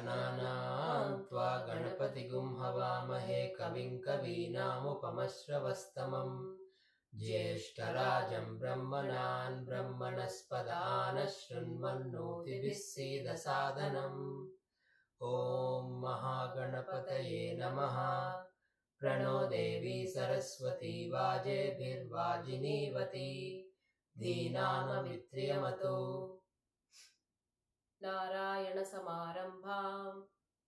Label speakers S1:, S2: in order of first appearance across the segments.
S1: गणानां त्वा गणपतिगुं हवामहे कविं कवीनामुपमश्रवस्तमम् ज्येष्ठराजं ब्रह्मणान् ब्रह्मणस्पदानः शृण्वन्नोतिभिः सीदसादनम् ॐ महागणपतये नमः। प्रणो देवी सरस्वती वाजेभिर्वाजिनीवती दीनानामित्र्यमतु।
S2: नारायणसमारम्भां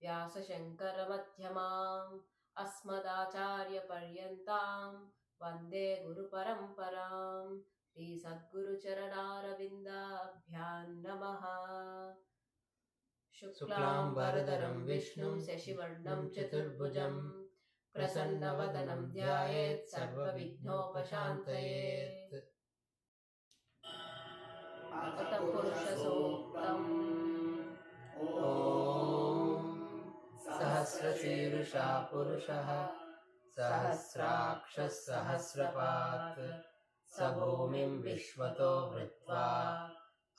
S2: व्यासशङ्करमध्यमाम् अस्मदाचार्यपर्यन्तां वन्दे गुरुपरम्परां श्रीसद्गुरुचरणारविन्दाभ्यां नमः।
S1: शुक्लाम्बरधरं विष्णुं शशिवर्णं चतुर्भुजं प्रसन्नवदनं ध्यायेत् सर्वविघ्नोपशान्तयेत्।
S2: अथ पुरुषसूक्तम्।
S1: ॐ सहस्रशीर्षा पुरुषः सहस्राक्षः सहस्रपात् स भूमिं विश्वतो वृत्वा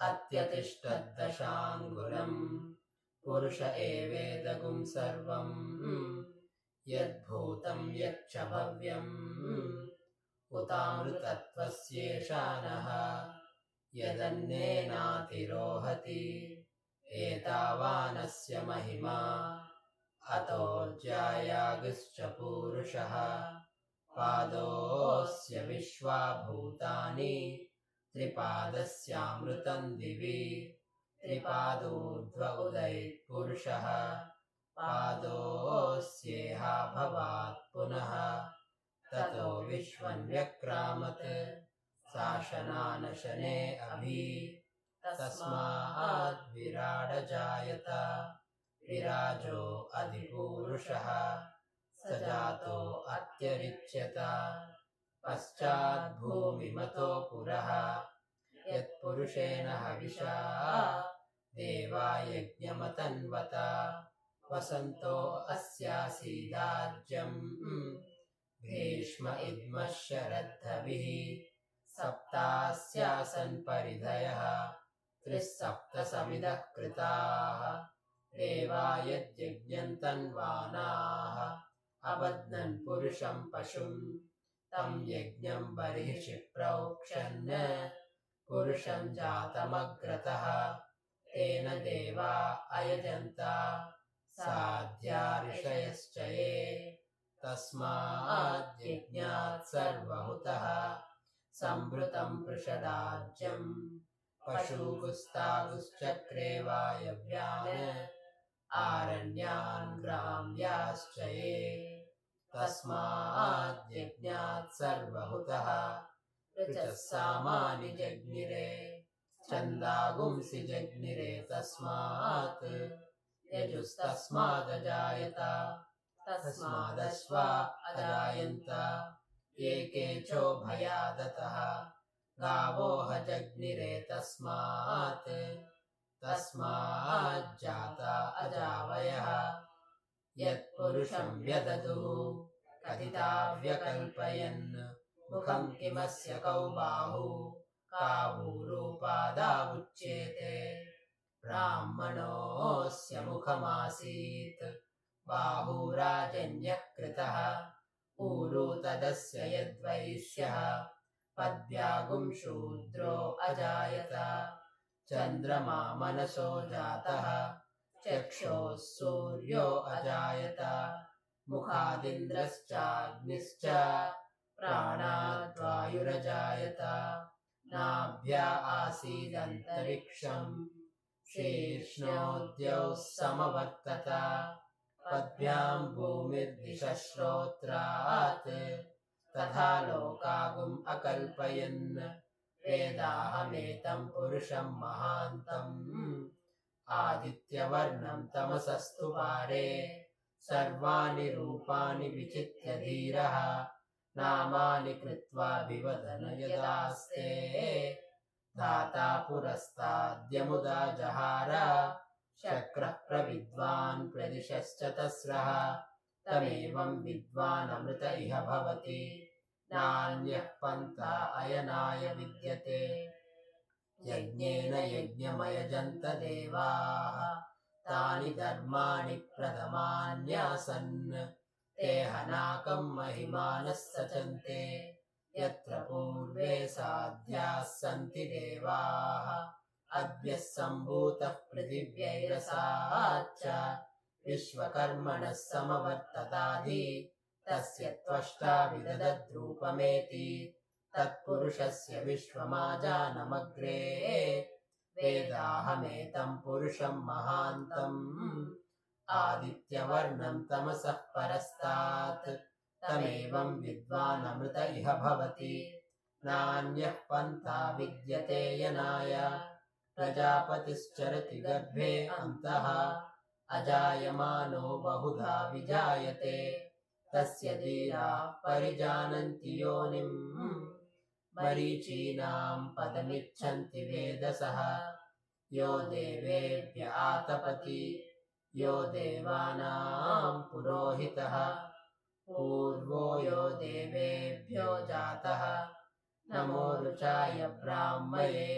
S1: अत्यतिष्ठद्दशाङ्गुलम् पुरुष एवेदगुं सर्वं यद्भूतं यच्च भव्यम् उतामृतत्वस्येषानः यदन्नेनातिरोहति एतावानस्य महिमा अतोऽर्ज्यायागश्च पूरुषः पादोऽस्य विश्वाभूतानि त्रिपादस्यामृतं दिवि त्रिपादोर्ध्व उदयपुरुषः पादोऽस्येहा भवात् पुनः ततो विश्वन्व्यक्रामत् शासनानशने अभि तस्माद् विराडजायत विराजो अधिपूरुषः स जातो अत्यरिच्यत पश्चात् भूमिमतो पुरः यत्पुरुषेण हविषा देवा यज्ञमतन्वत वसन्तो अस्यासीदार्जम् ग्रीष्म इद्मः शरद्धविः सप्तास्यासन् परिधयः त्रिस्सप्तसमिदः कृताः देवा यज्ञन्तन्वानाः अबध्नन् पुरुषं पशुं तं यज्ञं बर्हिषि प्रोक्षन् पुरुषं जातमग्रतः तेन देवा अयजन्त साध्या ऋषयश्च ये तस्माद् यज्ञात् सर्वहुतः संवृतं पृषदाज्यं पशुगुस्तागुश्चक्रे वायव्यान् आरण्यान् ग्राम्याश्च ये तस्माद् यज्ञात् सर्वहुतः ऋचः सामानि जज्ञिरे छन्दागुंसि जज्ञिरे तस्मात् यजुस्तस्मादजायत तस्मादश्वा अजायन्त ये केचोभयादतः गावो हजज्ञिरे तस्मात् तस्माज्जाता अजावयः यत्पुरुषं व्यददुः कथिता व्यकल्पयन् मुखं किमस्य कौ बाहु कावूरूपादावुच्येते ब्राह्मणोऽस्य मुखमासीत् बाहुराजन्यः कृतः ऊरू तदस्य यद्वैश्यः पद्भ्यागुं शूद्रो अजायत चन्द्रमा मनसो जातः चक्षोः सूर्यो अजायत मुखादिन्द्रश्चाग्निश्च प्राणाद्वायुरजायत नाभ्या आसीदन्तरिक्षम् शीर्ष्णोद्यौ समवर्तत पद्भ्यां भूमिर्दिशश्रोत्रात् तथा लोकागुम् अकल्पयन् वेदाहमेतं पुरुषं महान्तम् आदित्यवर्णं तमसस्तु पारे सर्वाणि रूपाणि विचित्य धीरः नामानि कृत्वा विवदन यदास्ते दाता पुरस्ताद्यमुदा जहार शक्रः प्रविद्वान् प्रदिशश्च तस्रः तमेवं विद्वानमृत इह भवति नान्यः पन्था अयनाय विद्यते यज्ञेन यज्ञमयजन्त देवाः तानि धर्माणि प्रथमान्यासन् ते हनाकं महिमानः सचन्ते यत्र पूर्वे साध्याः सन्ति देवाः अद्य सम्भूतः पृथिव्यैरसाच्च विश्वकर्मणः समवर्तताधि तस्य त्वष्टा विदधद्रूपमेति तत्पुरुषस्य विश्वमाजानमग्रे वेदाहमेतं पुरुषं महान्तम् आदित्यवर्णं तमसः परस्तात् तमेवं विद्वानमृत इह भवति नान्यः पन्था विद्यते यनाय प्रजापतिश्चरति गर्भे अन्तः अजायमानो बहुधा विजायते तस्य धीराः परिजानन्ति योनिम् मरीचीनां पदमिच्छन्ति वेदसः यो देवेभ्य आतपति यो देवानां पुरोहितः पूर्वो यो देवेभ्यो जातः नमो रुचाय ब्राह्मये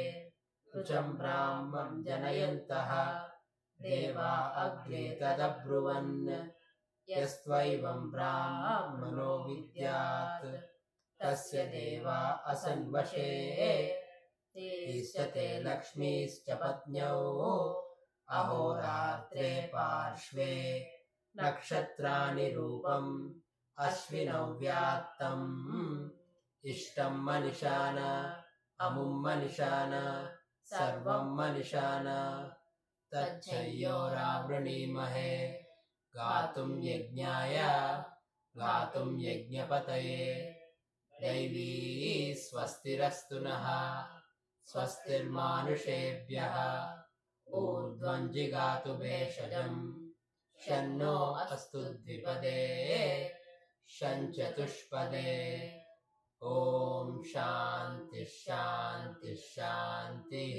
S1: रुचं ब्राह्मं जनयन्तः देवा अग्रे तदब्रुवन् यस्त्वैवं ब्राह्मणो विद्यात् तस्य देवा असन्वशे तिष्ठते लक्ष्मीश्च पत्न्यौ अहोरात्रे पार्श्वे नक्षत्राणि रूपम् अश्विनौ व्यात्तम् इष्टं मनिषान अमुं मनिषान सर्वं मनिषान तच्छयोरावृणीमहे गातुं यज्ञाय गातुं यज्ञपतये दैवी स्वस्तिरस्तु नः स्वस्तिर्मानुषेभ्यः ऊर्ध्वं जिगातु भेषजम् शन्नो अस्तु द्विपदे शञ्चतुष्पदे ॐ शान्तिः शान्तिः शान्तिः।